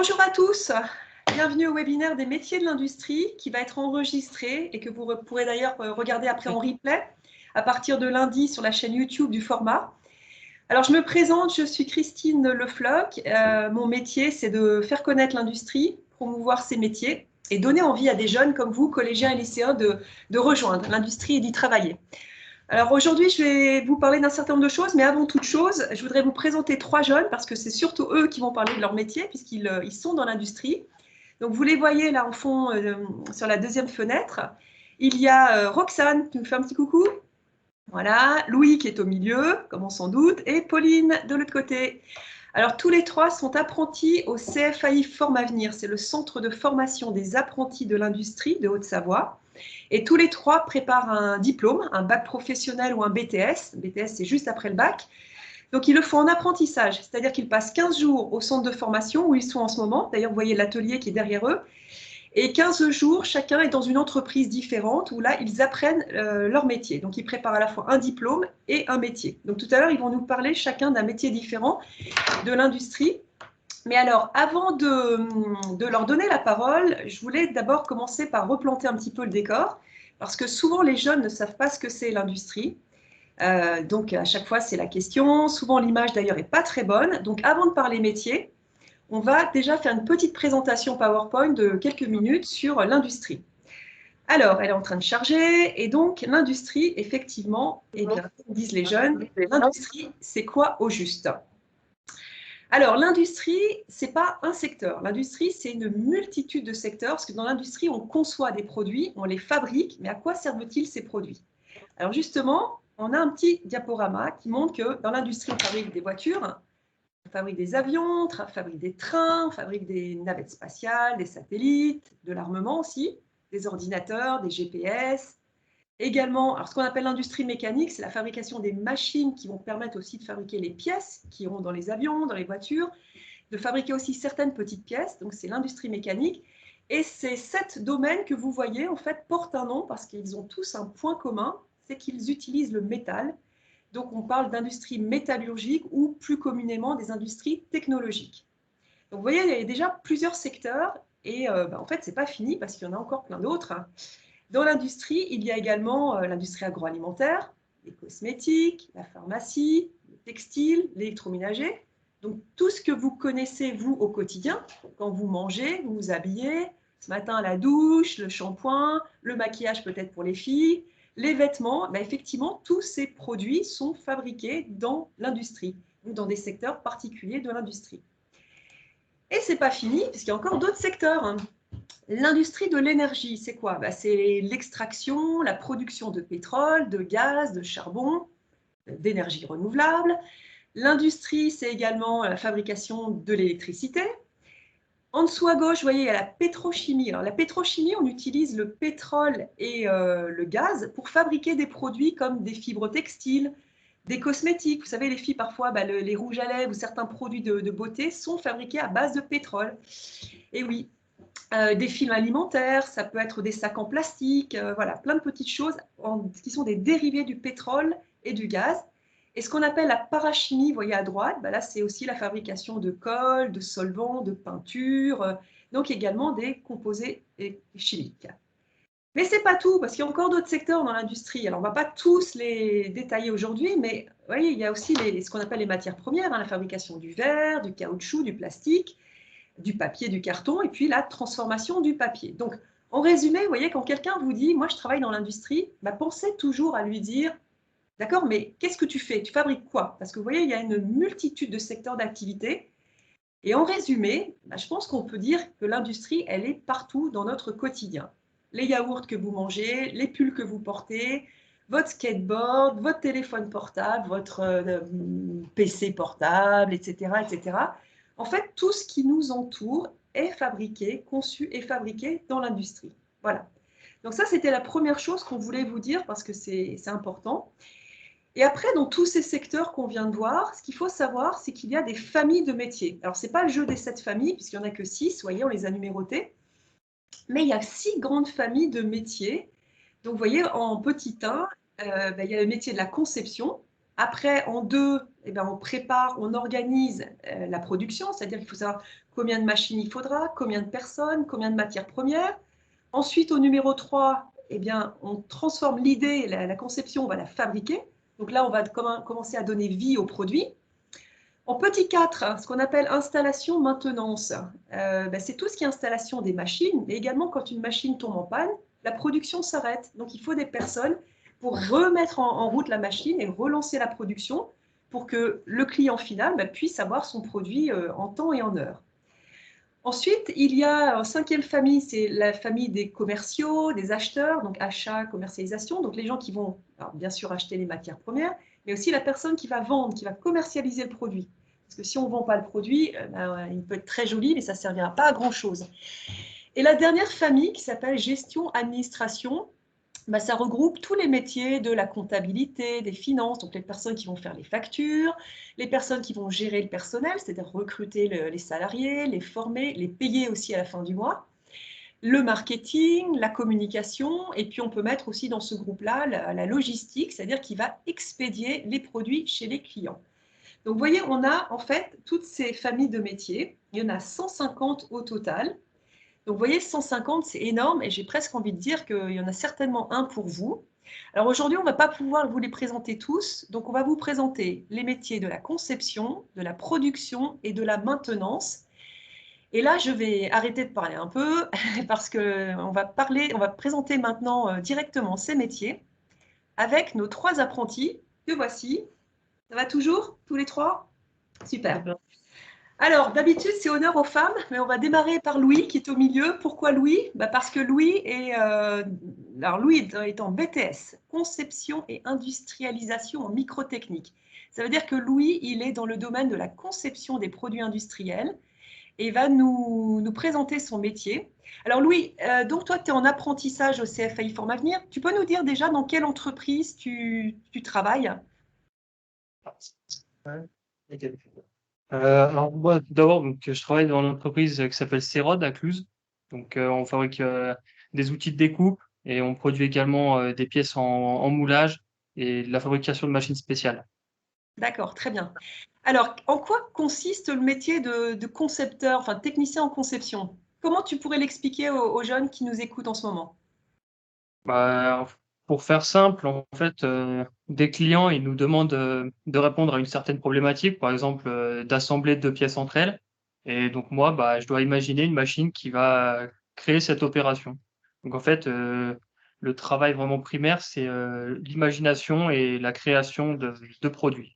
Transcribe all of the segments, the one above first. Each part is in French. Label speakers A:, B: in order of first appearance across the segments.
A: Bonjour à tous, bienvenue au webinaire des métiers de l'industrie qui va être enregistré et que vous pourrez d'ailleurs regarder après en replay à partir de lundi sur la chaîne YouTube du format. Alors je me présente, je suis Christine Lefloc, mon métier c'est de faire connaître l'industrie, promouvoir ses métiers et donner envie à des jeunes comme vous, collégiens et lycéens, de rejoindre l'industrie et d'y travailler. Alors aujourd'hui, je vais vous parler d'un certain nombre de choses, mais avant toute chose, je voudrais vous présenter 3 jeunes parce que c'est surtout eux qui vont parler de leur métier puisqu'ils sont dans l'industrie. Donc vous les voyez là en fond sur la deuxième fenêtre. Il y a Roxane qui nous fait un petit coucou. Voilà, Louis qui est au milieu, comme on s'en doute, et Pauline de l'autre côté. Alors tous les 3 sont apprentis au CFAI Formavenir, c'est le centre de formation des apprentis de l'industrie de Haute-Savoie. Et tous les 3 préparent un diplôme, un bac professionnel ou un BTS. BTS, c'est juste après le bac. Donc, ils le font en apprentissage, c'est-à-dire qu'ils passent 15 jours au centre de formation où ils sont en ce moment. D'ailleurs, vous voyez l'atelier qui est derrière eux. Et 15 jours, chacun est dans une entreprise différente où là, ils apprennent leur métier. Donc, ils préparent à la fois un diplôme et un métier. Donc, tout à l'heure, ils vont nous parler chacun d'un métier différent de l'industrie. Mais alors, avant de leur donner la parole, je voulais d'abord commencer par replanter un petit peu le décor, parce que souvent les jeunes ne savent pas ce que c'est l'industrie. Donc à chaque fois, c'est la question. Souvent, l'image d'ailleurs n'est pas très bonne. Donc avant de parler métier, on va déjà faire une petite présentation PowerPoint de quelques minutes sur l'industrie. Alors, elle est en train de charger, et donc l'industrie, effectivement, eh bien, comme disent les jeunes, l'industrie, c'est quoi au juste ? Alors, l'industrie, ce n'est pas un secteur. L'industrie, c'est une multitude de secteurs, parce que dans l'industrie, on conçoit des produits, on les fabrique, mais à quoi servent-ils ces produits? Alors justement, on a un petit diaporama qui montre que dans l'industrie, on fabrique des voitures, on fabrique des avions, on fabrique des trains, on fabrique des navettes spatiales, des satellites, de l'armement aussi, des ordinateurs, des GPS. Également, alors ce qu'on appelle l'industrie mécanique, c'est la fabrication des machines qui vont permettre aussi de fabriquer les pièces qui iront dans les avions, dans les voitures, de fabriquer aussi certaines petites pièces, donc c'est l'industrie mécanique. Et ces 7 domaines que vous voyez, en fait, portent un nom parce qu'ils ont tous un point commun, c'est qu'ils utilisent le métal. Donc on parle d'industrie métallurgique ou plus communément des industries technologiques. Donc vous voyez, il y a déjà plusieurs secteurs et en fait, ce n'est pas fini parce qu'il y en a encore plein d'autres. Dans l'industrie, il y a également l'industrie agroalimentaire, les cosmétiques, la pharmacie, le textile, l'électroménager. Donc tout ce que vous connaissez, vous, au quotidien, quand vous mangez, vous vous habillez, ce matin la douche, le shampoing, le maquillage peut-être pour les filles, les vêtements, ben effectivement, tous ces produits sont fabriqués dans l'industrie, ou dans des secteurs particuliers de l'industrie. Et ce n'est pas fini, puisqu'il y a encore d'autres secteurs. L'industrie de l'énergie, c'est quoi? C'est l'extraction, la production de pétrole, de gaz, de charbon, d'énergie renouvelable. L'industrie, c'est également la fabrication de l'électricité. En dessous à gauche, vous voyez, il y a la pétrochimie. Alors, la pétrochimie, on utilise le pétrole et le gaz pour fabriquer des produits comme des fibres textiles, des cosmétiques. Vous savez, les filles, parfois, les rouges à lèvres ou certains produits de beauté sont fabriqués à base de pétrole. Et oui, des films alimentaires, ça peut être des sacs en plastique, voilà, plein de petites choses qui sont des dérivés du pétrole et du gaz. Et ce qu'on appelle la parachimie, vous voyez à droite, là c'est aussi la fabrication de colle, de solvants, de peinture, donc également des composés chimiques. Mais ce n'est pas tout, parce qu'il y a encore d'autres secteurs dans l'industrie. Alors on ne va pas tous les détailler aujourd'hui, mais vous voyez, il y a aussi ce qu'on appelle les matières premières, la fabrication du verre, du caoutchouc, du plastique, du papier, du carton, et puis la transformation du papier. Donc, en résumé, vous voyez, quand quelqu'un vous dit « moi, je travaille dans l'industrie », pensez toujours à lui dire « d'accord, mais qu'est-ce que tu fais? Tu fabriques quoi ?» Parce que vous voyez, il y a une multitude de secteurs d'activité. Et en résumé, je pense qu'on peut dire que l'industrie, elle est partout dans notre quotidien. Les yaourts que vous mangez, les pulls que vous portez, votre skateboard, votre téléphone portable, votre PC portable, etc., etc. En fait, tout ce qui nous entoure est fabriqué, conçu et fabriqué dans l'industrie. Voilà. Donc ça, c'était la première chose qu'on voulait vous dire parce que c'est important. Et après, dans tous ces secteurs qu'on vient de voir, ce qu'il faut savoir, c'est qu'il y a des familles de métiers. Alors, ce n'est pas le jeu des 7 familles, puisqu'il n'y en a que 6, vous voyez, on les a numérotées. Mais il y a 6 grandes familles de métiers. Donc, vous voyez, en petit 1, il y a le métier de la conception. Après, en deux, eh ben, on prépare, on organise la production, c'est-à-dire qu'il faut savoir combien de machines il faudra, combien de personnes, combien de matières premières. Ensuite, au numéro 3, eh bien, on transforme l'idée, la conception, on va la fabriquer. Donc là, on va commencer à donner vie au produit. En petit 4, ce qu'on appelle installation maintenance, ben, c'est tout ce qui est installation des machines, mais également quand une machine tombe en panne, la production s'arrête. Donc il faut des personnes pour remettre en route la machine et relancer la production pour que le client final ben, puisse avoir son produit en temps et en heure. Ensuite, il y a une cinquième famille, c'est la famille des commerciaux, des acheteurs, donc achat, commercialisation, donc les gens qui vont alors, bien sûr acheter les matières premières, mais aussi la personne qui va vendre, qui va commercialiser le produit. Parce que si on ne vend pas le produit, ben, il peut être très joli, mais ça ne servira pas à grand-chose. Et la dernière famille qui s'appelle gestion administration, bah, ça regroupe tous les métiers de la comptabilité, des finances, donc les personnes qui vont faire les factures, les personnes qui vont gérer le personnel, c'est-à-dire recruter les salariés, les former, les payer aussi à la fin du mois, le marketing, la communication, et puis on peut mettre aussi dans ce groupe-là la logistique, c'est-à-dire qui va expédier les produits chez les clients. Donc vous voyez, on a en fait toutes ces familles de métiers, il y en a 150 au total. Donc, vous voyez, 150, c'est énorme et j'ai presque envie de dire qu'il y en a certainement un pour vous. Alors aujourd'hui, on ne va pas pouvoir vous les présenter tous, donc on va vous présenter les métiers de la conception, de la production et de la maintenance. Et là, je vais arrêter de parler un peu parce qu'on on va présenter maintenant directement ces métiers avec nos 3 apprentis que voici. Ça va toujours, tous les 3? Super. Alors, d'habitude, c'est honneur aux femmes, mais on va démarrer par Louis, qui est au milieu. Pourquoi Louis? Bah parce que Louis est en BTS, conception et industrialisation en microtechnique. Ça veut dire que Louis, il est dans le domaine de la conception des produits industriels et il va nous présenter son métier. Alors Louis, donc toi, tu es en apprentissage au CFAI Forme Avenir. Tu peux nous dire déjà dans quelle entreprise tu travailles?
B: Ouais. Ok. Alors moi, tout d'abord, donc, je travaille dans l'entreprise qui s'appelle Cérode à Cluse. Donc, on fabrique des outils de découpe et on produit également des pièces en moulage et de la fabrication de machines spéciales.
A: D'accord, très bien. Alors, en quoi consiste le métier de concepteur, enfin technicien en conception? Comment tu pourrais l'expliquer aux jeunes qui nous écoutent en ce moment?
B: Bah, pour faire simple, en fait, des clients, ils nous demandent de répondre à une certaine problématique, par exemple d'assembler deux pièces entre elles. Et donc moi, bah, je dois imaginer une machine qui va créer cette opération. Donc en fait, le travail vraiment primaire, c'est l'imagination et la création de produits.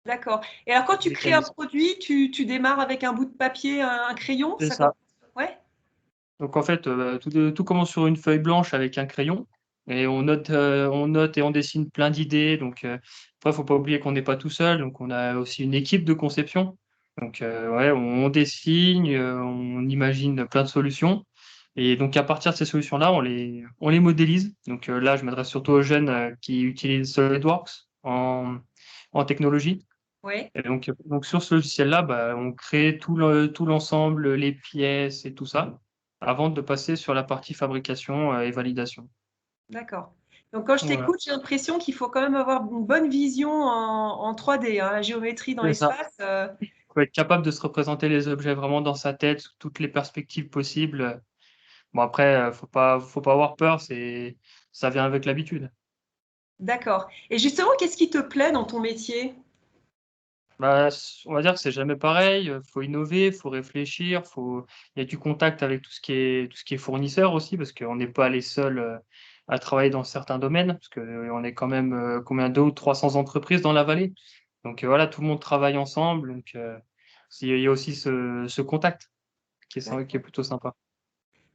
A: D'accord. Et alors, quand tu crées un
B: Mécanisme.
A: produit, tu démarres avec un bout de papier, un crayon,
B: C'est
A: ça commence?
B: ça.
A: Ouais,
B: Donc en fait, tout commence sur une feuille blanche avec un crayon et on note et on dessine plein d'idées. Donc après, faut pas oublier qu'on n'est pas tout seul, donc on a aussi une équipe de conception. Donc ouais, on dessine, on imagine plein de solutions et donc à partir de ces solutions-là, on les modélise. Donc là, je m'adresse surtout aux jeunes qui utilisent SolidWorks en technologie.
A: ouais.
B: Et donc sur ce logiciel-là, bah, on crée tout l'ensemble, les pièces et tout ça, avant de passer sur la partie fabrication et validation.
A: D'accord. Donc, quand je
B: Voilà,
A: t'écoute, j'ai l'impression qu'il faut quand même avoir une bonne vision en 3D, hein, la géométrie dans
B: c'est ça.
A: l'espace.
B: Faut être capable de se représenter les objets vraiment dans sa tête, sous toutes les perspectives possibles. Bon après, faut pas avoir peur, ça vient avec l'habitude.
A: D'accord. Et justement, qu'est-ce qui te plaît dans ton métier?
B: Bah, on va dire que c'est jamais pareil, faut innover, faut réfléchir, il y a du contact avec tout ce qui est fournisseur aussi, parce qu'on n'est pas les seuls, à travailler dans certains domaines, parce qu'on est quand même, combien? 200 ou 300 entreprises dans la vallée. Donc, voilà, tout le monde travaille ensemble, donc, il y a aussi ce contact qui est
A: D'accord.
B: plutôt sympa.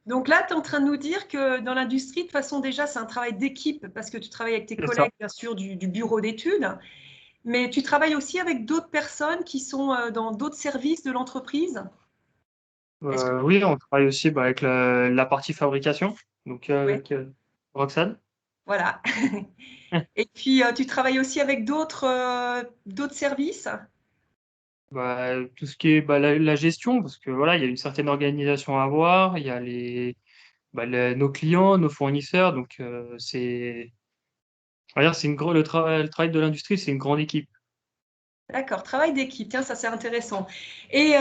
A: Donc là, tu es en train de nous dire que dans l'industrie, de toute façon, déjà, c'est un travail d'équipe parce que tu travailles avec tes
B: C'est ça.
A: collègues, bien sûr, du bureau d'études, mais tu travailles aussi avec d'autres personnes qui sont dans d'autres services de l'entreprise. Est-ce que...
B: Oui, on travaille aussi, bah, avec la partie fabrication, donc,
A: Ouais,
B: avec, Roxane.
A: voilà. Et puis, tu travailles aussi avec d'autres services?
B: Bah, tout ce qui est bah, la gestion, parce que voilà, il y a une certaine organisation à avoir, il y a nos clients, nos fournisseurs, donc D'ailleurs, le travail de l'industrie, c'est une grande équipe.
A: D'accord, travail d'équipe, tiens, ça c'est intéressant. Et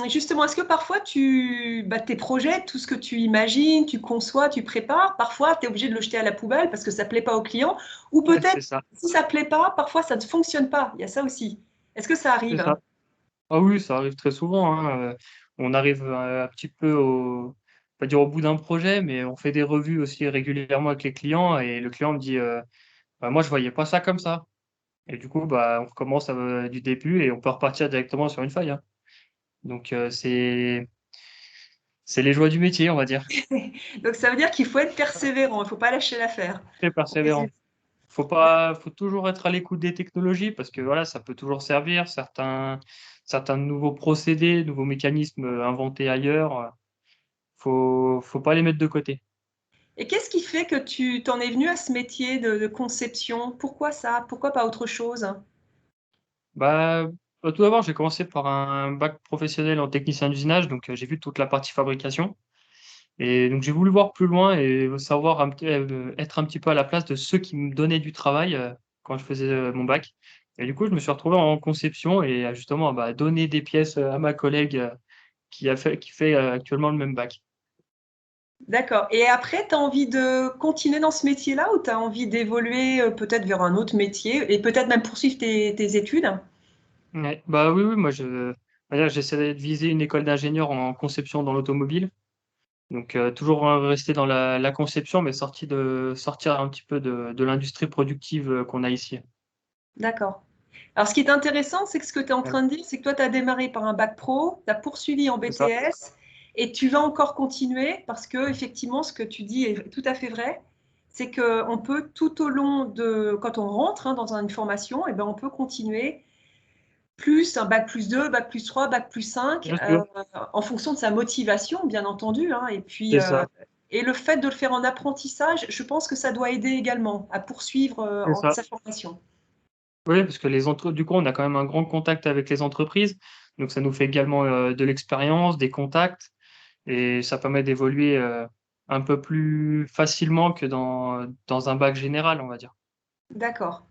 A: justement, est-ce que parfois tes projets, tout ce que tu imagines, tu conçois, tu prépares, parfois tu es obligé de le jeter à la poubelle parce que ça ne plaît pas au client, ou
B: Ouais,
A: peut-être
B: c'est ça,
A: si ça ne plaît pas, parfois ça ne fonctionne pas, il y a ça aussi. Est-ce que ça
B: c'est
A: arrive?
B: ça. Ah oui, ça arrive très souvent, hein, on arrive, un petit peu pas dire au bout d'un projet, mais on fait des revues aussi régulièrement avec les clients et le client me dit, «Bah, moi je voyais pas ça comme ça». Et du coup, bah, on recommence, du début et on peut repartir directement sur une feuille, hein. Donc c'est les joies du métier, on va dire.
A: Donc ça veut dire qu'il faut être persévérant, il ne faut pas lâcher l'affaire.
B: Très persévérant. Faut toujours être à l'écoute des technologies parce que voilà, ça peut toujours servir. Certains nouveaux procédés, nouveaux mécanismes, inventés ailleurs, faut pas les mettre de côté.
A: Et qu'est-ce qui fait que tu t'en es venu à ce métier de conception? Pourquoi ça? Pourquoi pas autre chose?
B: Bah, tout d'abord, j'ai commencé par un bac professionnel en technicien d'usinage, donc j'ai vu toute la partie fabrication et donc j'ai voulu voir plus loin et savoir être un petit peu à la place de ceux qui me donnaient du travail, quand je faisais, mon bac et du coup, je me suis retrouvé en conception et justement, bah, donner des pièces, à ma collègue, qui fait, actuellement le même bac.
A: D'accord. Et après, tu as envie de continuer dans ce métier-là ou tu as envie d'évoluer peut-être vers un autre métier et peut-être même poursuivre tes études?
B: Ouais, bah, oui, oui, moi on va dire j'essaie de viser une école d'ingénieur en conception dans l'automobile, donc toujours, rester dans la conception, mais sortir un petit peu de l'industrie productive, qu'on a ici.
A: D'accord. Alors, ce qui est intéressant, c'est que ce que tu es en
B: Ouais,
A: train de dire, c'est que toi, tu as démarré par un bac pro, tu as poursuivi en
B: c'est ça,
A: BTS et tu vas encore continuer parce que, effectivement, ce que tu dis est tout à fait vrai. C'est qu'on peut tout au long de, quand on rentre dans une formation, eh ben, on peut continuer plus un bac plus 2, bac plus 3, bac plus 5,
B: bien sûr,
A: en fonction de sa motivation, bien entendu, hein. Et puis,
B: c'est ça,
A: et le fait de le faire en apprentissage, je pense que ça doit aider également à poursuivre
B: c'est ça.
A: sa formation.
B: Oui, parce que du coup, on a quand même un grand contact avec les entreprises, donc ça nous fait également, de l'expérience, des contacts et ça permet d'évoluer, un peu plus facilement que dans un bac général, on va dire.
A: D'accord.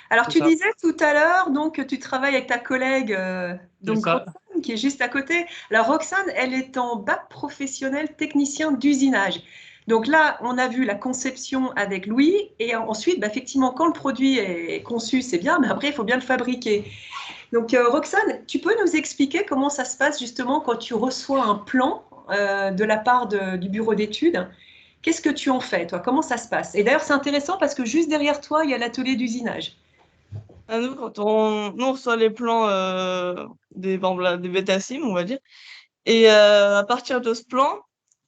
A: Alors,
B: C'est
A: tu
B: ça,
A: disais tout à l'heure donc que tu travailles avec ta collègue
B: c'est
A: donc
B: ça.
A: Roxane qui est juste à côté. Alors Roxane, elle est en bac professionnel technicien d'usinage. Donc là, on a vu la conception avec Louis et ensuite, bah, effectivement, quand le produit est conçu, c'est bien, mais après, il faut bien le fabriquer. Donc Roxane, tu peux nous expliquer comment ça se passe justement quand tu reçois un plan de la part du bureau d'études? Qu'est-ce que tu en fais, toi? Comment ça se passe? Et d'ailleurs, c'est intéressant parce que juste derrière toi, il y a l'atelier d'usinage.
C: Nous, nous, on reçoit les plans par exemple, des bêta-sim, on va dire. Et à partir de ce plan,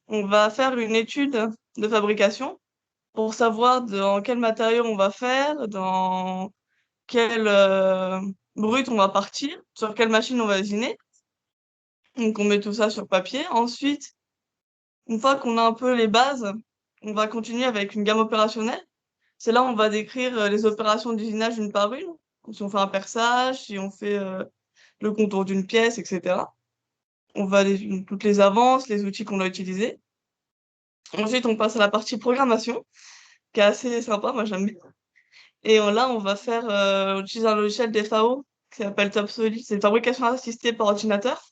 C: on va faire une étude de fabrication pour savoir dans quel matériau on va faire, dans quel brut on va partir, sur quelle machine on va usiner. Donc, on met tout ça sur papier. Ensuite, une fois qu'on a un peu les bases, on va continuer avec une gamme opérationnelle. C'est là où on va décrire les opérations d'usinage une par une. Si on fait un perçage, si on fait le contour d'une pièce, etc. On va toutes les avances, les outils qu'on a utilisés. Ensuite, on passe à la partie programmation, qui est assez sympa, moi j'aime bien. Et là, on va utiliser un logiciel d'FAO qui s'appelle TopSolid. C'est une fabrication assistée par ordinateur,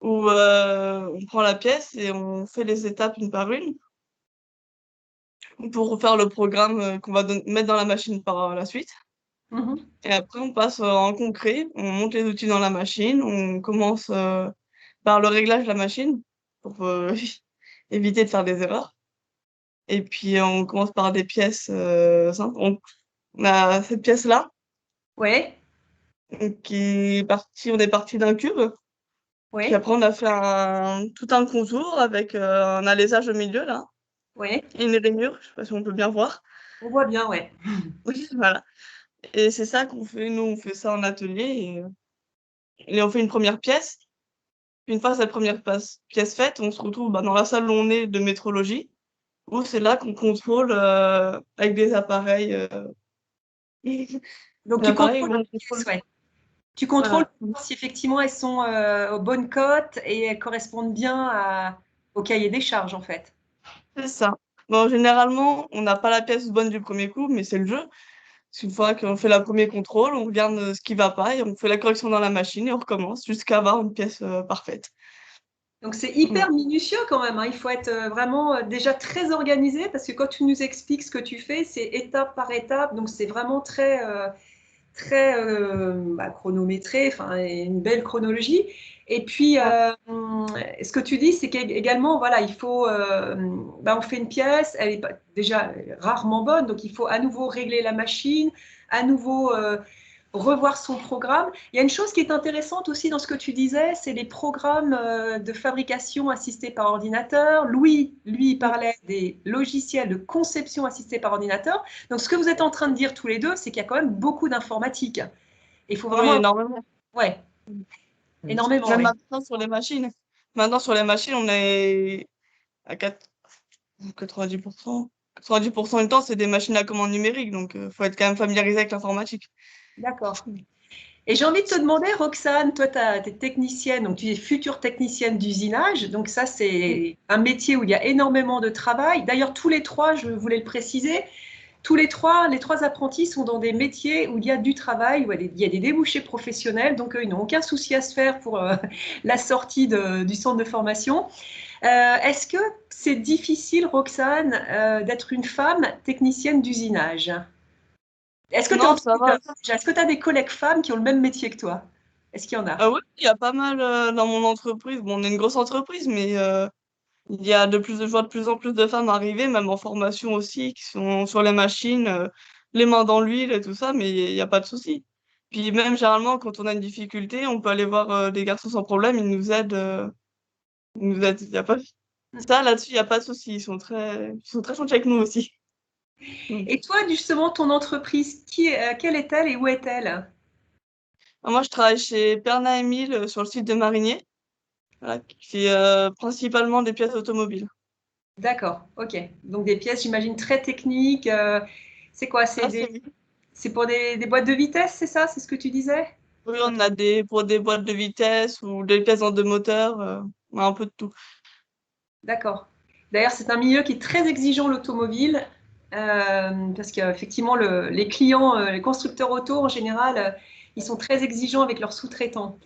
C: où on prend la pièce et on fait les étapes une par une pour faire le programme qu'on va mettre dans la machine par la suite.
A: Mhm.
C: Et après, on passe en concret, on monte les outils dans la machine, on commence par le réglage de la machine pour éviter de faire des erreurs. Et puis, on commence par des pièces simples. On a cette pièce-là
A: Oui,
C: on est parti d'un cube. Puis
A: oui,
C: après, on a fait tout un contour avec un alésage au milieu, là,
A: oui.
C: et une rainure, je sais pas si on peut bien voir.
A: On voit bien, ouais.
C: Oui, voilà. Et c'est ça qu'on fait, nous, on fait ça en atelier et on fait une première pièce. Une fois cette première pièce faite, on se retrouve dans la salle où on est de métrologie, où c'est là qu'on contrôle avec des appareils.
A: Donc
C: Des
A: tu
C: appareils
A: contrôles
C: où on
A: les pièces,
C: contrôle.
A: ouais. Tu contrôles
C: Voilà,
A: pour voir si effectivement elles sont aux bonnes cotes et elles correspondent bien au cahier des charges, en fait.
C: c'est ça. Bon, généralement, on n'a pas la pièce bonne du premier coup, mais c'est le jeu. Une fois qu'on fait le premier contrôle, on regarde ce qui va pas et on fait la correction dans la machine et on recommence jusqu'à avoir une pièce parfaite.
A: Donc c'est
C: Mm.
A: hyper minutieux quand même, hein. Il faut être vraiment déjà très organisé parce que quand tu nous expliques ce que tu fais, c'est étape par étape. Donc c'est vraiment très chronométré, enfin une belle chronologie. Et puis
C: Ouais.
A: ce que tu dis, c'est qu'également, voilà, il faut, on fait une pièce, elle est déjà rarement bonne, donc il faut à nouveau régler la machine, à nouveau revoir son programme. Il y a une chose qui est intéressante aussi dans ce que tu disais, c'est les programmes de fabrication assistés par ordinateur. Louis, lui,
C: Mm.
A: parlait des logiciels de conception assistés par ordinateur. Donc, ce que vous êtes en train de dire tous les deux, c'est qu'il y a quand même beaucoup d'informatique. Il faut
C: Oui,
A: vraiment...
C: énormément.
A: Ouais,
B: Mm.
A: énormément,
C: Même
A: oui.
C: maintenant sur les machines. Maintenant sur les machines, on est à 90%. 90% du temps, c'est des machines à commande numérique, donc il faut être quand même familiarisé avec l'informatique.
A: D'accord. Et j'ai envie de te demander, Roxane, toi, tu es technicienne, donc tu es future technicienne d'usinage. Donc ça, c'est un métier où il y a énormément de travail. D'ailleurs, tous les trois, je voulais le préciser, tous les trois apprentis sont dans des métiers où il y a du travail, où il y a des débouchés professionnels. Donc, ils n'ont aucun souci à se faire pour la sortie du centre de formation. Est-ce que c'est difficile, Roxane, d'être une femme technicienne d'usinage? Est-ce que tu
C: Non, ça va.
A: Est-ce que tu as des collègues femmes qui ont le même métier que toi? Est-ce qu'il y en a?
C: Ah oui, il y a pas mal dans mon entreprise. Bon, on est une grosse entreprise, mais il y a je vois de plus en plus de femmes arriver, même en formation aussi, qui sont sur les machines, les mains dans l'huile et tout ça, mais il n'y a pas de souci. Puis même généralement, quand on a une difficulté, on peut aller voir des garçons sans problème, ils nous aident. Ils nous aident. Il y a pas... Ça, là-dessus, il n'y a pas de souci. Ils sont très gentils avec nous aussi. Mm.
A: Et toi, justement, ton entreprise, quelle est-elle et où est-elle?
C: Moi, je travaille chez Perna Emile sur le site de Marigné, voilà, qui fait principalement des pièces automobiles.
A: D'accord, ok. Donc des pièces, j'imagine, très techniques. C'est quoi?
C: Ah, c'est
A: C'est pour des boîtes de vitesse, c'est ça? C'est ce que tu disais?
C: Oui, on a pour des boîtes de vitesse ou des pièces en deux moteurs, on a un peu de tout.
A: D'accord. D'ailleurs, c'est un milieu qui est très exigeant, l'automobile, parce qu'effectivement, les clients, les constructeurs auto, en général, ils sont très exigeants avec leurs sous-traitants.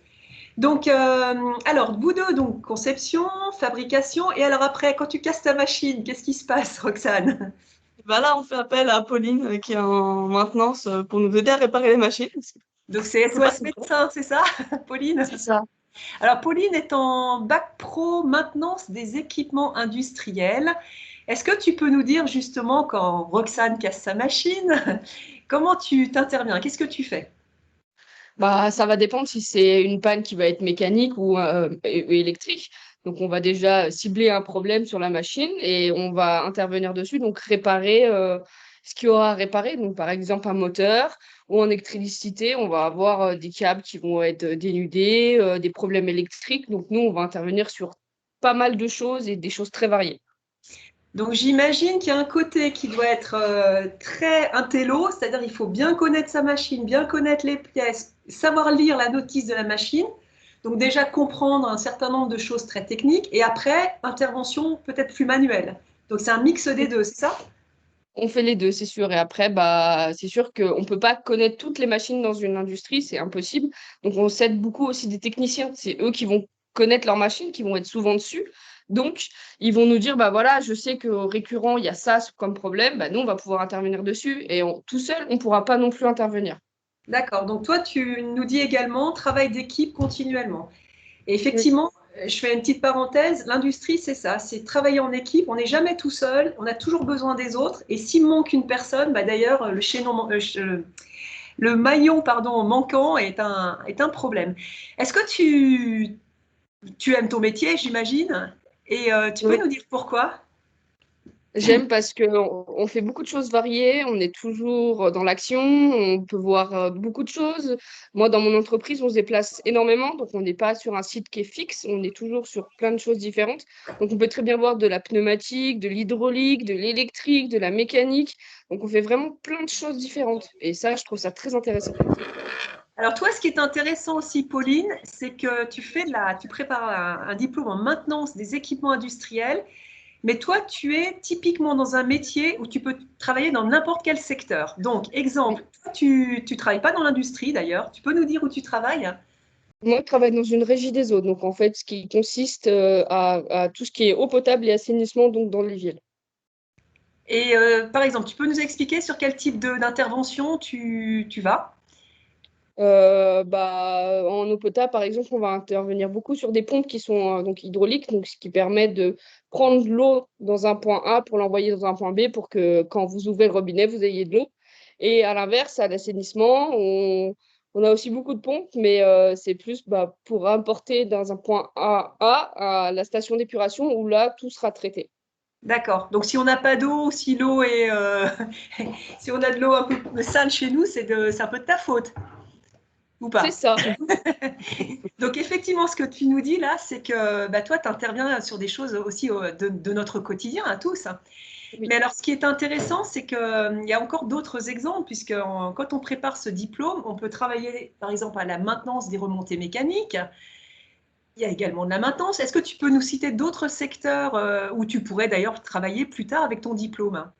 A: Donc, alors, vous deux, donc, conception, fabrication, et alors après, quand tu casses ta machine, qu'est-ce qui se passe, Roxane?
C: Bah là, on fait appel à Pauline qui est en maintenance pour nous aider à réparer les machines.
A: Donc, c'est
C: C'est pas
A: SOS
C: simple.
A: médecin, c'est ça, Pauline?
C: C'est ça.
A: Alors, Pauline est en bac pro maintenance des équipements industriels. Est-ce que tu peux nous dire justement quand Roxane casse sa machine, comment tu t'interviens? Qu'est-ce que tu fais?
D: Bah, ça va dépendre si c'est une panne qui va être mécanique ou électrique. Donc, on va déjà cibler un problème sur la machine et on va intervenir dessus, donc réparer ce qu'il y aura à réparer. Donc, par exemple, un moteur ou en électricité, on va avoir des câbles qui vont être dénudés, des problèmes électriques. Donc, nous, on va intervenir sur pas mal de choses et des choses très variées.
A: Donc, j'imagine qu'il y a un côté qui doit être très intello, c'est-à-dire il faut bien connaître sa machine, bien connaître les pièces, savoir lire la notice de la machine. Donc, déjà comprendre un certain nombre de choses très techniques et après, intervention peut-être plus manuelle. Donc, c'est un mix des deux, c'est ça?
D: On fait les deux, c'est sûr. Et après, bah, c'est sûr qu'on ne peut pas connaître toutes les machines dans une industrie, c'est impossible. Donc, on s'aide beaucoup aussi des techniciens. C'est eux qui vont connaître leurs machines, qui vont être souvent dessus. Donc, ils vont nous dire, bah voilà, je sais qu'au récurrent, il y a ça comme problème. Bah, nous, on va pouvoir intervenir dessus. Et tout seul, on ne pourra pas non plus intervenir.
A: D'accord. Donc, toi, tu nous dis également travail d'équipe continuellement. Et
D: Oui.
A: effectivement, je fais une petite parenthèse, l'industrie, c'est ça, c'est travailler en équipe, on n'est jamais tout seul, on a toujours besoin des autres, et s'il manque une personne, bah d'ailleurs, le maillon pardon, manquant est un problème. Est-ce que tu aimes ton métier, j'imagine, et tu peux
D: Oui.
A: nous dire pourquoi?
D: J'aime parce qu'on fait beaucoup de choses variées, on est toujours dans l'action, on peut voir beaucoup de choses. Moi, dans mon entreprise, on se déplace énormément, donc on n'est pas sur un site qui est fixe, on est toujours sur plein de choses différentes. Donc on peut très bien voir de la pneumatique, de l'hydraulique, de l'électrique, de la mécanique. Donc on fait vraiment plein de choses différentes. Et ça, je trouve ça très intéressant.
A: Alors toi, ce qui est intéressant aussi, Pauline, c'est que tu prépares un diplôme en maintenance des équipements industriels. Mais toi, tu es typiquement dans un métier où tu peux travailler dans n'importe quel secteur. Donc, exemple, toi, tu ne travailles pas dans l'industrie d'ailleurs. Tu peux nous dire où tu travailles?
D: Moi, je travaille dans une régie des eaux, donc en fait, ce qui consiste à tout ce qui est eau potable et assainissement donc dans les villes.
A: Et par exemple, tu peux nous expliquer sur quel type d'intervention tu vas?
D: En eau potable, par exemple, on va intervenir beaucoup sur des pompes qui sont donc hydrauliques, donc ce qui permet de prendre l'eau dans un point A pour l'envoyer dans un point B pour que quand vous ouvrez le robinet, vous ayez de l'eau. Et à l'inverse, à l'assainissement, on a aussi beaucoup de pompes, mais c'est plus pour importer dans un point à la station d'épuration où là, tout sera traité.
A: D'accord. Donc, si on n'a pas d'eau, si l'eau est, si on a de l'eau un peu sale chez nous, c'est un peu de ta faute, ou
D: C'est
A: pas?
D: ça.
A: Donc, effectivement, ce que tu nous dis là, c'est que toi, tu interviens sur des choses aussi de notre quotidien à tous.
D: Oui.
A: Mais alors, ce qui est intéressant, c'est qu'il y a encore d'autres exemples, puisque quand on prépare ce diplôme, on peut travailler, par exemple, à la maintenance des remontées mécaniques. Il y a également de la maintenance. Est-ce que tu peux nous citer d'autres secteurs où tu pourrais d'ailleurs travailler plus tard avec ton diplôme?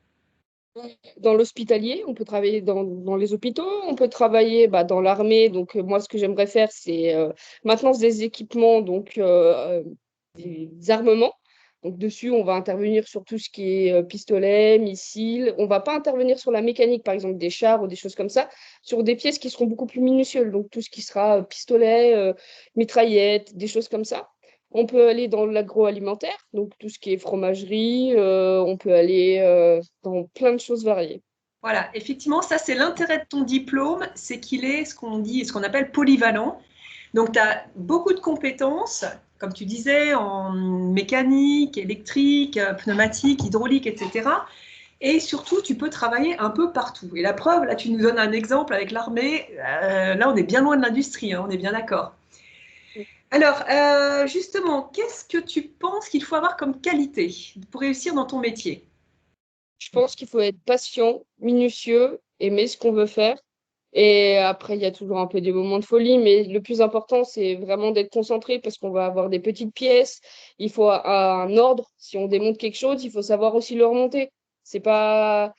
D: Dans l'hospitalier, on peut travailler dans les hôpitaux, on peut travailler dans l'armée. Donc, moi, ce que j'aimerais faire, c'est maintenance des équipements, donc des armements. Donc, dessus, on va intervenir sur tout ce qui est pistolet, missiles. On va pas intervenir sur la mécanique, par exemple, des chars ou des choses comme ça, sur des pièces qui seront beaucoup plus minutieuses. Donc, tout ce qui sera pistolet, mitraillette, des choses comme ça. On peut aller dans l'agroalimentaire, donc tout ce qui est fromagerie, on peut aller dans plein de choses variées.
A: Voilà, effectivement, ça c'est l'intérêt de ton diplôme, c'est qu'il est ce qu'on dit, ce qu'on appelle polyvalent. Donc, tu as beaucoup de compétences, comme tu disais, en mécanique, électrique, pneumatique, hydraulique, etc. Et surtout, tu peux travailler un peu partout. Et la preuve, là, tu nous donnes un exemple avec l'armée. Là, on est bien loin de l'industrie, hein, on est bien d'accord. Alors, justement, qu'est-ce que tu penses qu'il faut avoir comme qualité pour réussir dans ton métier?
D: Je pense qu'il faut être patient, minutieux, aimer ce qu'on veut faire. Et après, il y a toujours un peu des moments de folie, mais le plus important, c'est vraiment d'être concentré parce qu'on va avoir des petites pièces. Il faut un ordre. Si on démonte quelque chose, il faut savoir aussi le remonter. C'est pas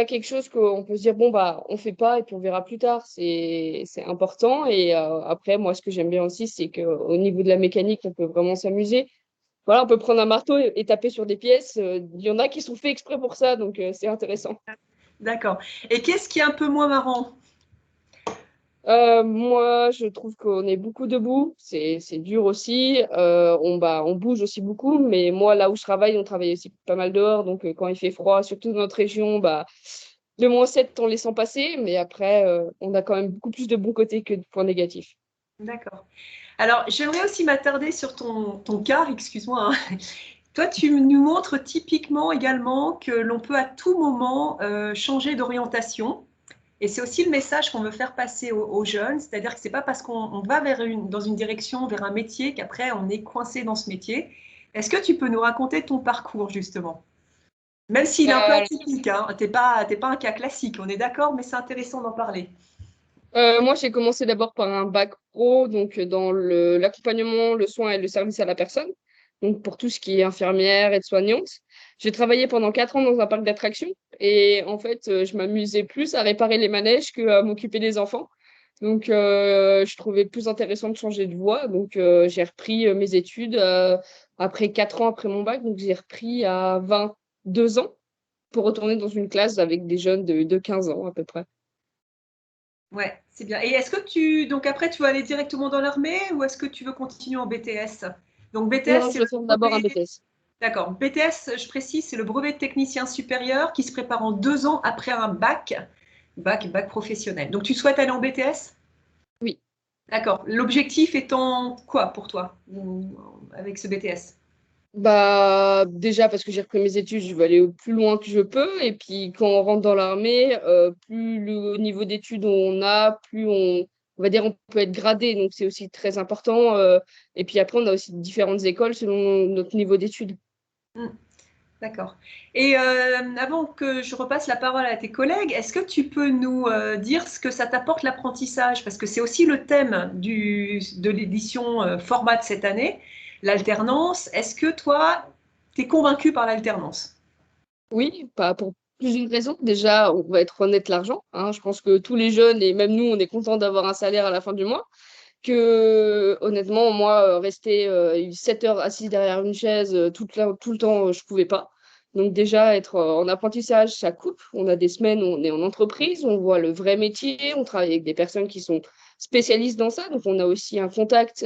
D: quelque chose qu'on peut se dire, bon, on fait pas et puis on verra plus tard. C'est important. Et après, moi, ce que j'aime bien aussi, c'est qu'au niveau de la mécanique, on peut vraiment s'amuser. Voilà, on peut prendre un marteau et taper sur des pièces. Il y en a qui sont faits exprès pour ça, donc c'est intéressant.
A: D'accord. Et qu'est-ce qui est un peu moins marrant?
D: Moi, je trouve qu'on est beaucoup debout, c'est dur aussi. On bouge aussi beaucoup, mais moi, là où je travaille, on travaille aussi pas mal dehors. Donc, quand il fait froid, surtout dans notre région, le -7, on les sent passer, mais après, on a quand même beaucoup plus de bons côtés que de points négatifs.
A: D'accord. Alors, j'aimerais aussi m'attarder sur ton cas, excuse-moi, hein. Toi, tu nous montres typiquement également que l'on peut à tout moment changer d'orientation. Et c'est aussi le message qu'on veut faire passer aux jeunes, c'est-à-dire que c'est pas parce qu'on va dans une direction, vers un métier, qu'après on est coincé dans ce métier. Est-ce que tu peux nous raconter ton parcours justement? Même s'il est un peu
D: Euh,
A: atypique, hein, t'es pas un cas classique, on est d'accord, mais c'est intéressant d'en parler.
D: Moi, j'ai commencé d'abord par un bac pro, donc dans l'accompagnement, le soin et le service à la personne, donc pour tout ce qui est infirmière, aide-soignante. J'ai travaillé pendant 4 ans dans un parc d'attractions et en fait, je m'amusais plus à réparer les manèges qu'à m'occuper des enfants. Donc, je trouvais plus intéressant de changer de voie. Donc, j'ai repris mes études après 4 ans après mon bac. Donc, j'ai repris à 22 ans pour retourner dans une classe avec des jeunes de 15 ans à peu près.
A: Ouais, c'est bien. Et est-ce que donc après, tu vas aller directement dans l'armée ou est-ce que tu veux continuer en BTS? Donc BTS,
D: Non,
A: c'est
D: je
A: le
D: vais faire d'abord un
A: brevet.
D: BTS.
A: D'accord. BTS, je précise, c'est le brevet de technicien supérieur qui se prépare en 2 ans après un bac professionnel. Donc tu souhaites aller en BTS?
D: Oui.
A: D'accord. L'objectif étant quoi pour toi avec ce BTS?
D: Déjà parce que j'ai repris mes études, je veux aller au plus loin que je peux. Et puis quand on rentre dans l'armée, plus le niveau d'études on a, plus on va dire on peut être gradé. Donc c'est aussi très important. Et puis après, on a aussi différentes écoles selon notre niveau d'études.
A: Hmm, d'accord. Et avant que je repasse la parole à tes collègues, est-ce que tu peux nous dire ce que ça t'apporte l'apprentissage? Parce que c'est aussi le thème de l'édition format de cette année, l'alternance. Est-ce que toi, tu es convaincu par l'alternance?
D: Oui, pas pour plusieurs raisons. Déjà, on va être honnête, l'argent, hein. Je pense que tous les jeunes, et même nous, on est contents d'avoir un salaire à la fin du mois. Que honnêtement, moi, rester 7 heures assis derrière une chaise tout le temps, je pouvais pas. Donc déjà, être en apprentissage, ça coûte. On a des semaines où on est en entreprise, on voit le vrai métier, on travaille avec des personnes qui sont spécialistes dans ça. Donc on a aussi un contact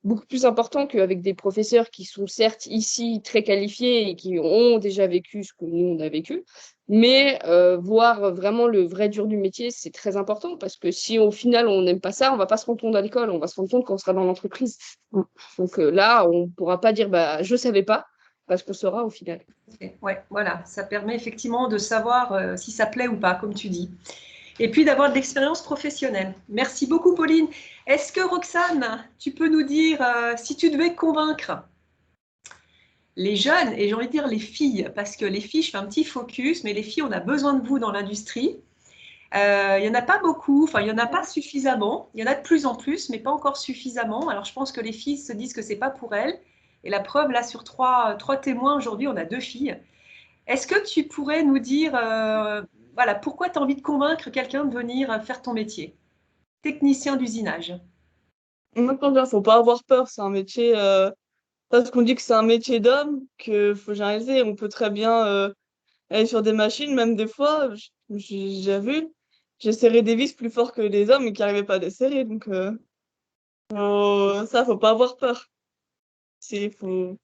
D: beaucoup plus important qu'avec des professeurs qui sont certes ici très qualifiés et qui ont déjà vécu ce que nous, on a vécu. Mais voir vraiment le vrai dur du métier, c'est très important parce que si au final on n'aime pas ça, on va pas se rendre compte à l'école, on va se rendre compte quand on sera dans l'entreprise. Donc là, on pourra pas dire bah je savais pas parce qu'on saura au final.
A: Ouais, voilà, ça permet effectivement de savoir si ça plaît ou pas, comme tu dis. Et puis d'avoir de l'expérience professionnelle. Merci beaucoup, Pauline. Est-ce que Roxane, tu peux nous dire si tu devais convaincre les jeunes, et j'ai envie de dire les filles, parce que les filles, je fais un petit focus, mais les filles, on a besoin de vous dans l'industrie. Il n'y en a pas beaucoup, enfin, il n'y en a pas suffisamment. Il y en a de plus en plus, mais pas encore suffisamment. Alors, je pense que les filles se disent que ce n'est pas pour elles. Et la preuve, là, sur trois témoins, aujourd'hui, on a 2 filles. Est-ce que tu pourrais nous dire, voilà, pourquoi tu as envie de convaincre quelqu'un de venir faire ton métier? Technicien d'usinage.
C: Moi, je pense bien, faut pas avoir peur. C'est un métier, parce qu'on dit que c'est un métier d'homme, que faut généraliser. On peut très bien aller sur des machines, même des fois, j'ai déjà vu, j'ai serré des vis plus fort que les hommes et qui n'arrivaient pas à les serrer. Donc, faut pas avoir peur. Faut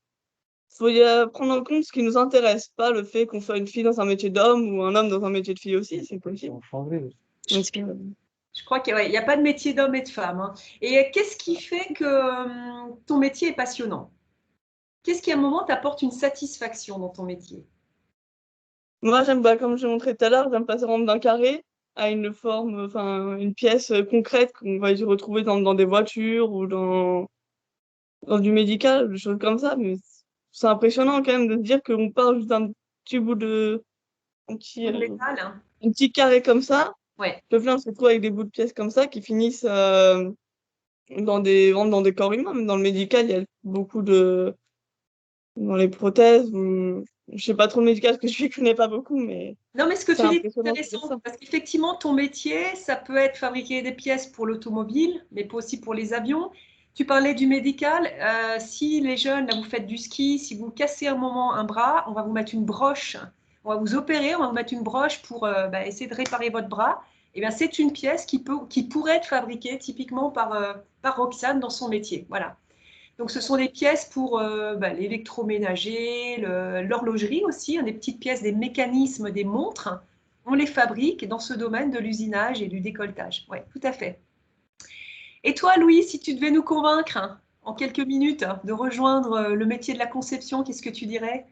C: prendre en compte ce qui nous intéresse, pas le fait qu'on soit une fille dans un métier d'homme ou un homme dans un métier de fille aussi, c'est possible.
A: Je crois qu'il n'y a pas de métier d'homme et de femme, hein. Et qu'est-ce qui fait que ton métier est passionnant? Qu'est-ce qui, à un moment, t'apporte une satisfaction dans ton métier?
C: Moi, comme j'ai montré tout à l'heure, j'aime passer rendre d'un carré à une forme, enfin, une pièce concrète qu'on va y retrouver dans des voitures ou dans du médical, des choses comme ça. Mais c'est impressionnant quand même de se dire qu'on part juste d'un petit bout un petit,
A: Le métal, hein.
C: un petit carré comme ça.
A: Ouais.
C: Le plein se retrouve avec des bouts de pièces comme ça qui finissent rentrent dans des corps humains. Même dans le médical, il y a beaucoup dans les prothèses. Je sais pas trop le médical parce que je ne connais pas beaucoup, mais
A: Non, mais ce que
C: c'est
A: tu dis est
C: impressionnant de dire
A: intéressant,
C: ça.
A: parce qu'effectivement, ton métier, ça peut être fabriquer des pièces pour l'automobile, mais pas aussi pour les avions. Tu parlais du médical. Si les jeunes, là, vous faites du ski, si vous cassez un moment un bras, on va vous mettre une broche. On va vous opérer, on va vous mettre une broche pour essayer de réparer votre bras. Eh bien, c'est une pièce qui pourrait être fabriquée typiquement par Roxane dans son métier. Voilà. Donc, ce sont des pièces pour l'électroménager, l'horlogerie aussi, hein, des petites pièces, des mécanismes, des montres. On les fabrique dans ce domaine de l'usinage et du décolletage. Oui, tout à fait. Et toi, Louis, si tu devais nous convaincre en quelques minutes de rejoindre le métier de la conception, qu'est-ce que tu dirais?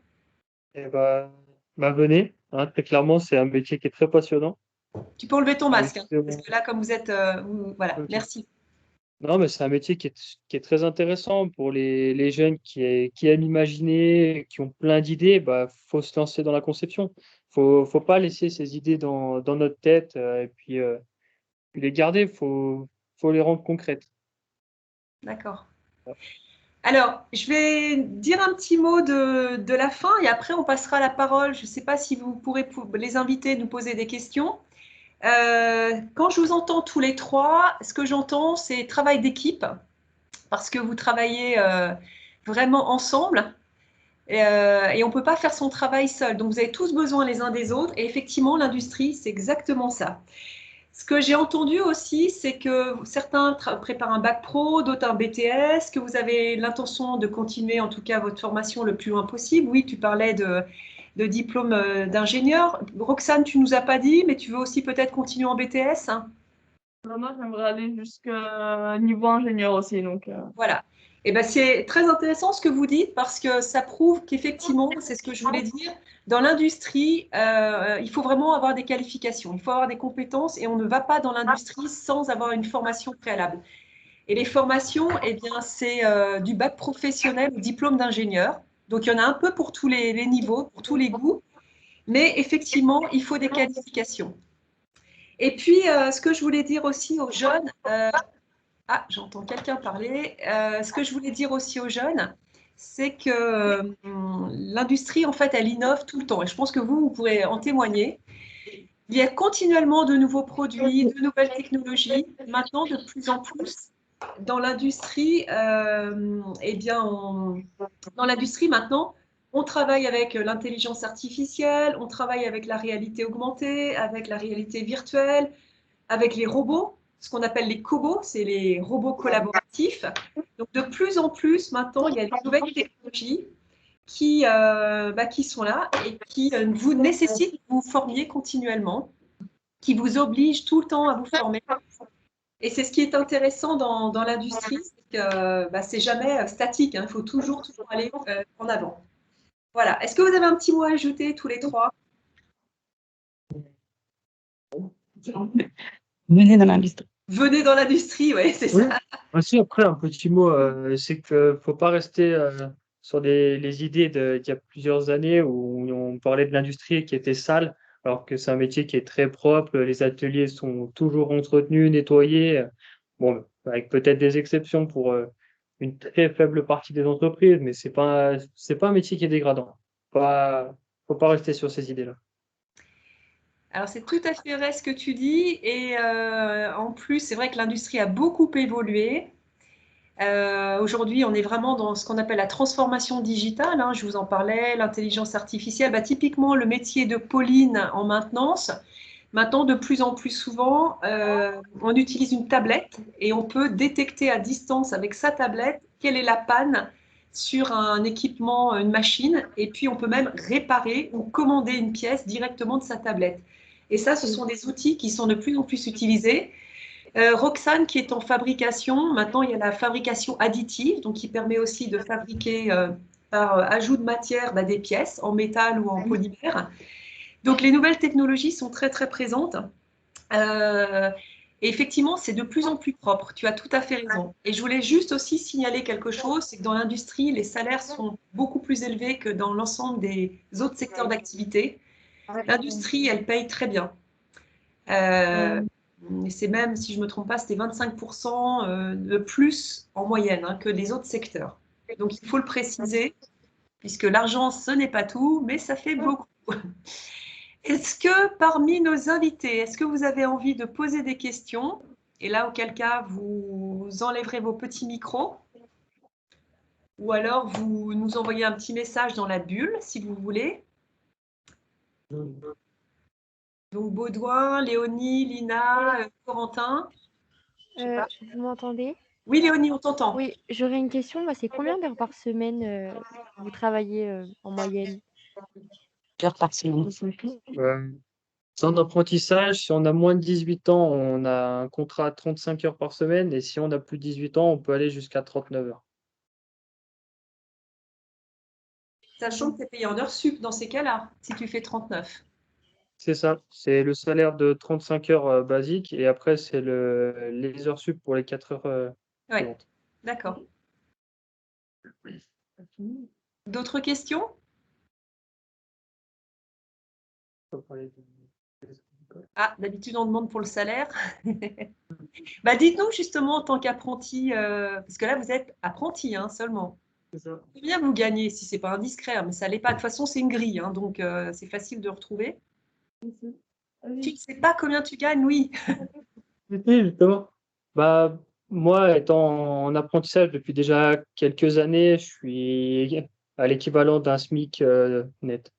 B: Eh ben, venez, hein, très clairement, c'est un métier qui est très passionnant.
A: Tu peux enlever ton
B: Avec,
A: masque, hein, parce que là, comme vous êtes... voilà,
B: ok.
A: merci.
B: Non, mais c'est un métier qui est très intéressant pour les jeunes qui aiment imaginer, qui ont plein d'idées. Bah, faut se lancer dans la conception. Faut pas laisser ces idées dans notre tête et puis les garder. Faut les rendre concrètes.
A: D'accord. Alors, je vais dire un petit mot de la fin et après on passera la parole. Je ne sais pas si vous pourrez les inviter nous poser des questions. Quand je vous entends tous les trois, ce que j'entends, c'est travail d'équipe parce que vous travaillez vraiment ensemble et on ne peut pas faire son travail seul. Donc, vous avez tous besoin les uns des autres et effectivement, l'industrie, c'est exactement ça. Ce que j'ai entendu aussi, c'est que certains préparent un bac pro, d'autres un BTS, que vous avez l'intention de continuer en tout cas votre formation le plus loin possible. Oui, tu parlais de diplôme d'ingénieur. Roxane, tu nous as pas dit, mais tu veux aussi peut-être continuer en BTS, hein?
C: Moi, j'aimerais aller jusqu'à niveau ingénieur aussi. Donc,
A: Voilà. Et ben, c'est très intéressant ce que vous dites parce que ça prouve qu'effectivement, c'est ce que je voulais dire, dans l'industrie, il faut vraiment avoir des qualifications, il faut avoir des compétences et on ne va pas dans l'industrie sans avoir une formation préalable. Et les formations, eh bien, c'est du bac professionnel au diplôme d'ingénieur. Donc, il y en a un peu pour tous les niveaux, pour tous les goûts, mais effectivement, il faut des qualifications. Et puis, ce que je voulais dire aussi aux jeunes, ah, j'entends quelqu'un parler. Ce que je voulais dire aussi aux jeunes, c'est que l'industrie, en fait, elle innove tout le temps. Et je pense que vous pourrez en témoigner. Il y a continuellement de nouveaux produits, de nouvelles technologies. Maintenant, de plus en plus, dans l'industrie, dans l'industrie maintenant, on travaille avec l'intelligence artificielle, on travaille avec la réalité augmentée, avec la réalité virtuelle, avec les robots, ce qu'on appelle les cobots, c'est les robots collaboratifs. Donc de plus en plus, maintenant, il y a de nouvelles technologies qui sont là et qui vous nécessitent que vous formiez continuellement, qui vous obligent tout le temps à vous former. Et c'est ce qui est intéressant dans l'industrie, c'est que c'est jamais statique, hein, il faut toujours aller en avant. Voilà. Est-ce que vous avez un petit mot à ajouter tous les trois?
E: Venez dans l'industrie.
A: Venez dans l'industrie, oui, c'est
B: Oui.
A: ça.
B: Aussi, après, un petit mot, c'est qu'il ne faut pas rester sur les idées d'il y a plusieurs années où on parlait de l'industrie qui était sale, alors que c'est un métier qui est très propre, les ateliers sont toujours entretenus, nettoyés. Bon, avec peut-être des exceptions pour une très faible partie des entreprises, mais c'est pas un métier qui est dégradant. Faut pas rester sur ces idées-là.
A: Alors, c'est tout à fait vrai ce que tu dis. Et en plus, c'est vrai que l'industrie a beaucoup évolué. Aujourd'hui, on est vraiment dans ce qu'on appelle la transformation digitale, hein, je vous en parlais, l'intelligence artificielle. Typiquement, le métier de Pauline en maintenance. Maintenant, de plus en plus souvent, on utilise une tablette et on peut détecter à distance avec sa tablette quelle est la panne sur un équipement, une machine. Et puis, on peut même réparer ou commander une pièce directement de sa tablette. Et ça, ce sont des outils qui sont de plus en plus utilisés. Roxane, qui est en fabrication, maintenant il y a la fabrication additive, donc qui permet aussi de fabriquer par ajout de matière des pièces en métal ou en polymère. Donc les nouvelles technologies sont très très présentes. Et effectivement, c'est de plus en plus propre. Tu as tout à fait raison. Et je voulais juste aussi signaler quelque chose, c'est que dans l'industrie, les salaires sont beaucoup plus élevés que dans l'ensemble des autres secteurs d'activité. L'industrie, elle paye très bien. C'est même, si je ne me trompe pas, c'était 25% de plus en moyenne que les autres secteurs. Donc, il faut le préciser, puisque l'argent, ce n'est pas tout, mais ça fait beaucoup. Est-ce que parmi nos invités, est-ce que vous avez envie de poser des questions? Et là, auquel cas, vous enlèverez vos petits micros. Ou alors, vous nous envoyez un petit message dans la bulle, si vous voulez. Donc, Baudouin, Léonie, Lina, Corentin.
F: Vous m'entendez?
A: Oui, Léonie, on t'entend.
F: Oui, j'aurais une question. C'est combien d'heures par semaine vous travaillez en moyenne?
E: Heures par semaine.
B: C'est en apprentissage, si on a moins de 18 ans, on a un contrat à 35 heures par semaine, et si on a plus de 18 ans, on peut aller jusqu'à 39 heures.
A: Sachant que tu es payé en heures sup dans ces cas-là, si tu fais 39.
B: C'est ça, c'est le salaire de 35 heures basique, et après, c'est les heures sup pour les 4 heures
A: Oui,
B: suivantes.
A: d'accord. D'autres questions? Ah, d'habitude, on demande pour le salaire. Dites-nous justement en tant qu'apprenti, parce que là, vous êtes apprenti seulement.
B: C'est ça.
A: Combien vous gagnez, si ce n'est pas indiscret, mais ça l'est pas. De toute façon, c'est une grille, donc c'est facile de retrouver. Tu ne sais pas combien tu gagnes, oui.
B: Oui, justement. Moi, étant en apprentissage depuis déjà quelques années, je suis à l'équivalent d'un SMIC net.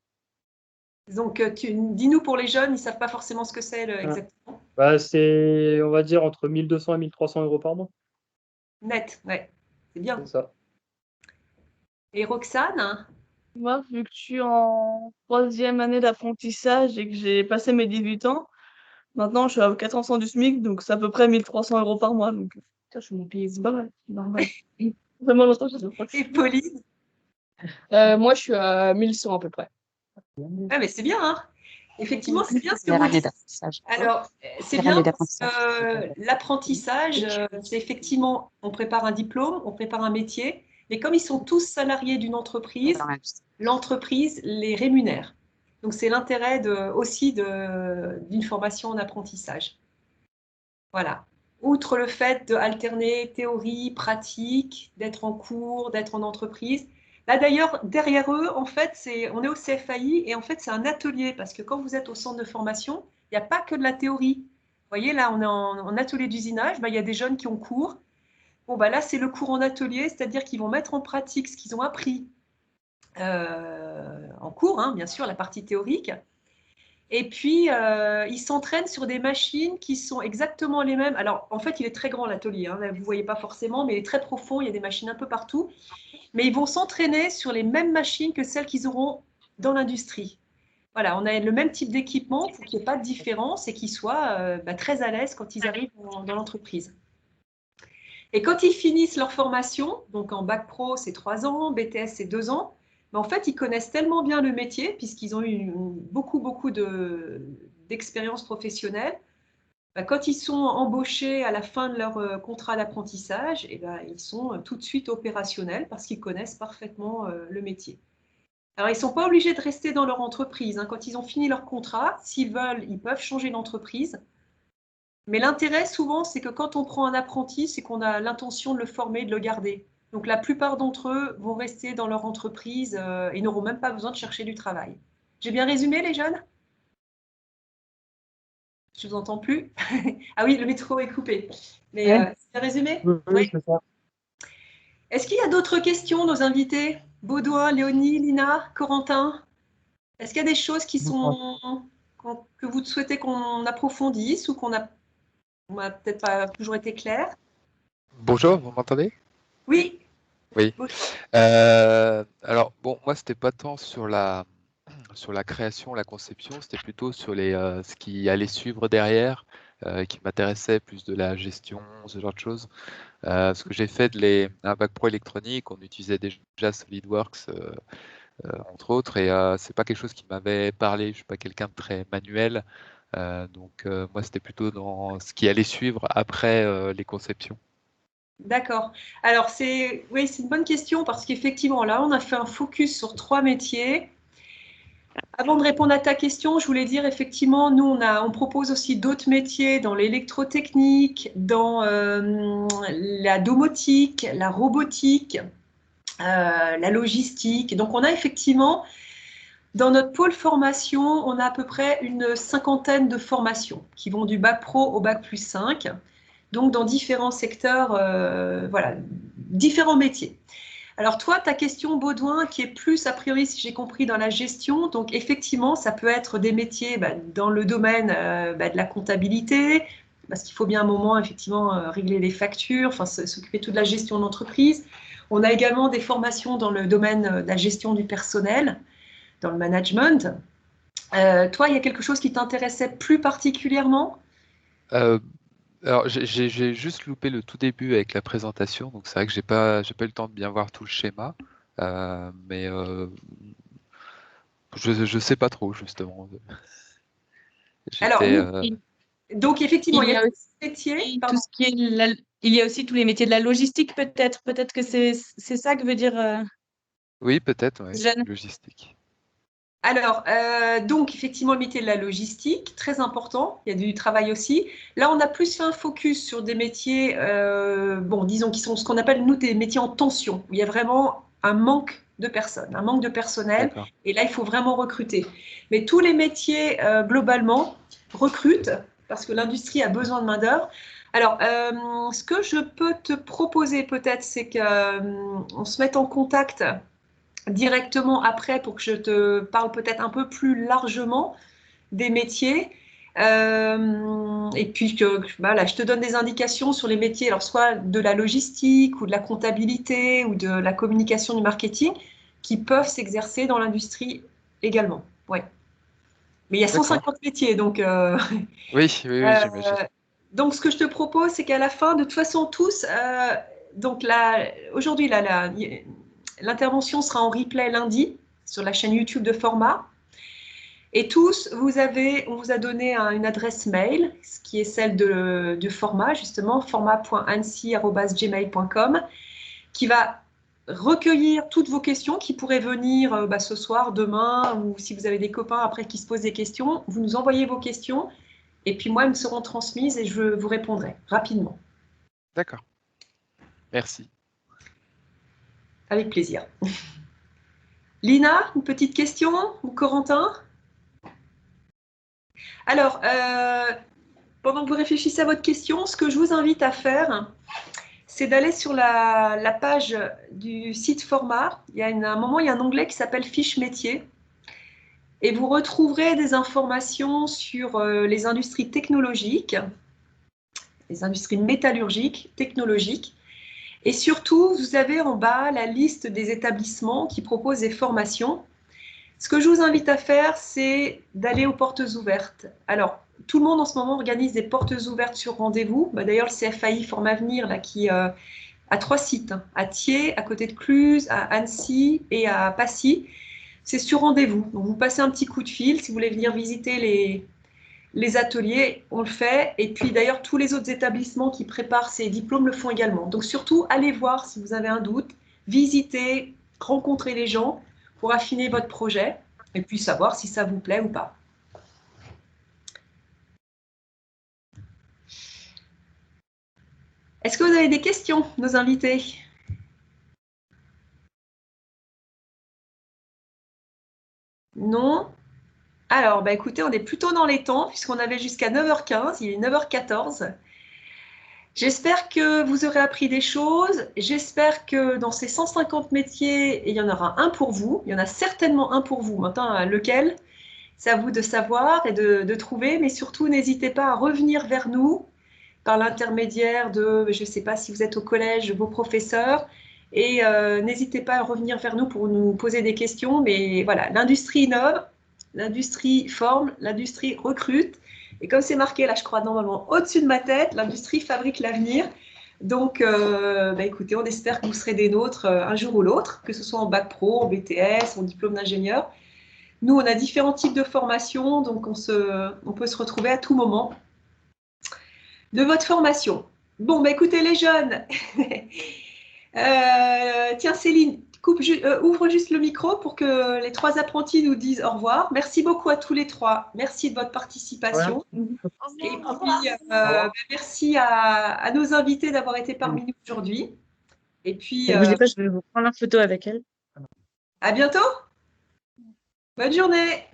A: Donc, dis-nous pour les jeunes, ils ne savent pas forcément ce que c'est exactement.
B: C'est, on va dire, entre 1200 et 1300 euros par mois.
A: Net, ouais, c'est bien.
B: C'est ça.
A: Et Roxane?
C: Moi, vu que je suis en 3e année d'apprentissage et que j'ai passé mes 18 ans, maintenant je suis à 400 du SMIC, donc c'est à peu près 1300 euros par mois. Donc, putain, je suis mon payé, c'est pas mal, c'est normal. Vraiment longtemps, je sais pas.
A: Et Pauline?
D: Moi, je suis à 1100 à peu près.
A: Ah, mais c'est bien, Effectivement, c'est bien ce que
E: Première
A: vous
E: année
A: dites.
E: d'apprentissage.
A: Alors, c'est
E: Première
A: bien
E: année
A: parce
E: d'apprentissage.
A: que l'apprentissage, c'est effectivement, on prépare un diplôme, on prépare un métier, mais comme ils sont tous salariés d'une entreprise,
E: Dans l'industrie.
A: l'entreprise les rémunère. Donc, c'est l'intérêt aussi d'une formation en apprentissage. Voilà. Outre le fait d'alterner théorie, pratique, d'être en cours, d'être en entreprise, Là, d'ailleurs, derrière eux, en fait, on est au CFAI et en fait, c'est un atelier parce que quand vous êtes au centre de formation, il n'y a pas que de la théorie. Vous voyez, là, on est en atelier d'usinage, il y a des jeunes qui ont cours. Bon, là, c'est le cours en atelier, c'est-à-dire qu'ils vont mettre en pratique ce qu'ils ont appris en cours, hein, bien sûr, la partie théorique. Et puis, ils s'entraînent sur des machines qui sont exactement les mêmes. Alors, en fait, il est très grand l'atelier, hein, vous ne voyez pas forcément, mais il est très profond, il y a des machines un peu partout. Mais ils vont s'entraîner sur les mêmes machines que celles qu'ils auront dans l'industrie. Voilà, on a le même type d'équipement pour qu'il n'y ait pas de différence et qu'ils soient très à l'aise quand ils arrivent dans l'entreprise. Et quand ils finissent leur formation, donc en bac pro, c'est 3 ans, BTS, c'est 2 ans, mais en fait, ils connaissent tellement bien le métier, puisqu'ils ont eu beaucoup d'expérience professionnelle. Quand ils sont embauchés à la fin de leur contrat d'apprentissage, ils sont tout de suite opérationnels parce qu'ils connaissent parfaitement le métier. Alors, ils ne sont pas obligés de rester dans leur entreprise, hein. Quand ils ont fini leur contrat, s'ils veulent, ils peuvent changer d'entreprise. Mais l'intérêt, souvent, c'est que quand on prend un apprenti, c'est qu'on a l'intention de le former, de le garder. Donc, la plupart d'entre eux vont rester dans leur entreprise et n'auront même pas besoin de chercher du travail. J'ai bien résumé, les jeunes? Je ne vous entends plus. Ah oui, le micro est coupé. Mais c'est bien résumé?
B: Oui, c'est ça.
A: Est-ce qu'il y a d'autres questions, nos invités? Baudouin, Léonie, Lina, Corentin? Est-ce qu'il y a des choses que vous souhaitez qu'on approfondisse ou qu'on n'a peut-être pas toujours été clair?
G: Bonjour, vous m'entendez?
A: Oui.
G: Oui.
A: Bonjour.
G: Alors, bon, moi, c'était pas tant sur la création, la conception, c'était plutôt sur ce qui allait suivre derrière, qui m'intéressait, plus de la gestion, ce genre de choses. Ce que j'ai fait un bac pro électronique, on utilisait déjà SolidWorks, entre autres, et c'est pas quelque chose qui m'avait parlé. Je suis pas quelqu'un de très manuel, donc moi, c'était plutôt dans ce qui allait suivre après les conceptions.
A: D'accord. Alors, oui, c'est une bonne question parce qu'effectivement, là, on a fait un focus sur 3 métiers. Avant de répondre à ta question, je voulais dire, effectivement, nous, on propose aussi d'autres métiers dans l'électrotechnique, dans la domotique, la robotique, la logistique. Donc, on a effectivement, dans notre pôle formation, on a à peu près une 50aine de formations qui vont du bac pro au bac plus 5. Donc dans différents secteurs, voilà, différents métiers. Alors toi, ta question, Baudouin, qui est plus, a priori, si j'ai compris, dans la gestion, donc effectivement, ça peut être des métiers dans le domaine de la comptabilité, parce qu'il faut bien un moment, effectivement, régler les factures, enfin, s'occuper toute de la gestion d'entreprise. On a également des formations dans le domaine de la gestion du personnel, dans le management. Toi, il y a quelque chose qui t'intéressait plus particulièrement?
G: Alors, j'ai juste loupé le tout début avec la présentation, donc c'est vrai que j'ai pas eu le temps de bien voir tout le schéma, mais je sais pas trop justement.
A: Alors, donc effectivement, il y a
H: aussi
A: des métiers.
H: tout ce qui est il y a aussi tous les métiers de la logistique, peut-être. Peut-être que c'est ça que veut dire
G: Oui, peut-être, oui,
H: Jeanne.
G: logistique.
A: Alors, donc effectivement, le métier de la logistique, très important, il y a du travail aussi. Là, on a plus fait un focus sur des métiers, disons, qui sont ce qu'on appelle, nous, des métiers en tension, où il y a vraiment un manque de personnes, un manque de personnel, et là, il faut vraiment recruter. Mais tous les métiers, globalement, recrutent, parce que l'industrie a besoin de main-d'œuvre. Alors, ce que je peux te proposer peut-être, c'est qu'on se mette en contact directement après pour que je te parle peut-être un peu plus largement des métiers. Et puis voilà, je te donne des indications sur les métiers, alors soit de la logistique ou de la comptabilité ou de la communication, du marketing, qui peuvent s'exercer dans l'industrie également. Ouais. Mais il y a 150 métiers, donc.
G: Oui, j'imagine.
A: Donc, ce que je te propose, c'est qu'à la fin, de toute façon, tous, donc aujourd'hui, l'intervention sera en replay lundi sur la chaîne YouTube de Format. Et tous, on vous a donné une adresse mail, ce qui est celle de Format, justement, format.annecy@gmail.com, qui va recueillir toutes vos questions qui pourraient venir ce soir, demain, ou si vous avez des copains après qui se posent des questions, vous nous envoyez vos questions, et puis moi, elles me seront transmises et je vous répondrai rapidement.
G: D'accord. Merci.
A: Avec plaisir. Lina, une petite question ou Corentin? Alors, pendant que vous réfléchissez à votre question, ce que je vous invite à faire, c'est d'aller sur la page du site Format. Il y a un moment, il y a un onglet qui s'appelle Fiche métier. Et vous retrouverez des informations sur les industries technologiques, les industries métallurgiques, technologiques. Et surtout, vous avez en bas la liste des établissements qui proposent des formations. Ce que je vous invite à faire, c'est d'aller aux portes ouvertes. Alors, tout le monde en ce moment organise des portes ouvertes sur rendez-vous. D'ailleurs, le CFAI Forme Avenir, là, qui a 3 sites, hein, à Thiers, à côté de Cluse, à Annecy et à Passy. C'est sur rendez-vous. Donc, vous passez un petit coup de fil si vous voulez venir visiter les ateliers, on le fait. Et puis d'ailleurs, tous les autres établissements qui préparent ces diplômes le font également. Donc surtout, allez voir si vous avez un doute, visitez, rencontrez les gens pour affiner votre projet et puis savoir si ça vous plaît ou pas. Est-ce que vous avez des questions, nos invités? Non? Alors, écoutez, on est plutôt dans les temps puisqu'on avait jusqu'à 9h15, il est 9h14. J'espère que vous aurez appris des choses. J'espère que dans ces 150 métiers, il y en aura un pour vous. Il y en a certainement un pour vous. Maintenant, lequel? C'est à vous de savoir et de trouver. Mais surtout, n'hésitez pas à revenir vers nous par l'intermédiaire de, je ne sais pas si vous êtes au collège, vos professeurs. Et n'hésitez pas à revenir vers nous pour nous poser des questions. Mais voilà, l'industrie innove, l'industrie forme, l'industrie recrute. Et comme c'est marqué là, je crois, normalement, au-dessus de ma tête, l'industrie fabrique l'avenir. Donc, écoutez, on espère que vous serez des nôtres un jour ou l'autre, que ce soit en bac pro, en BTS, en diplôme d'ingénieur. Nous, on a différents types de formations, donc on peut se retrouver à tout moment de votre formation. Bon, écoutez les jeunes, tiens Céline, ouvre juste le micro pour que les 3 apprentis nous disent au revoir. Merci beaucoup à tous les 3. Merci de votre participation. Et puis, merci à nos invités d'avoir été parmi nous aujourd'hui. Et puis,
H: Ne bougez pas, je vais vous prendre en photo avec elle.
A: à bientôt. Bonne journée.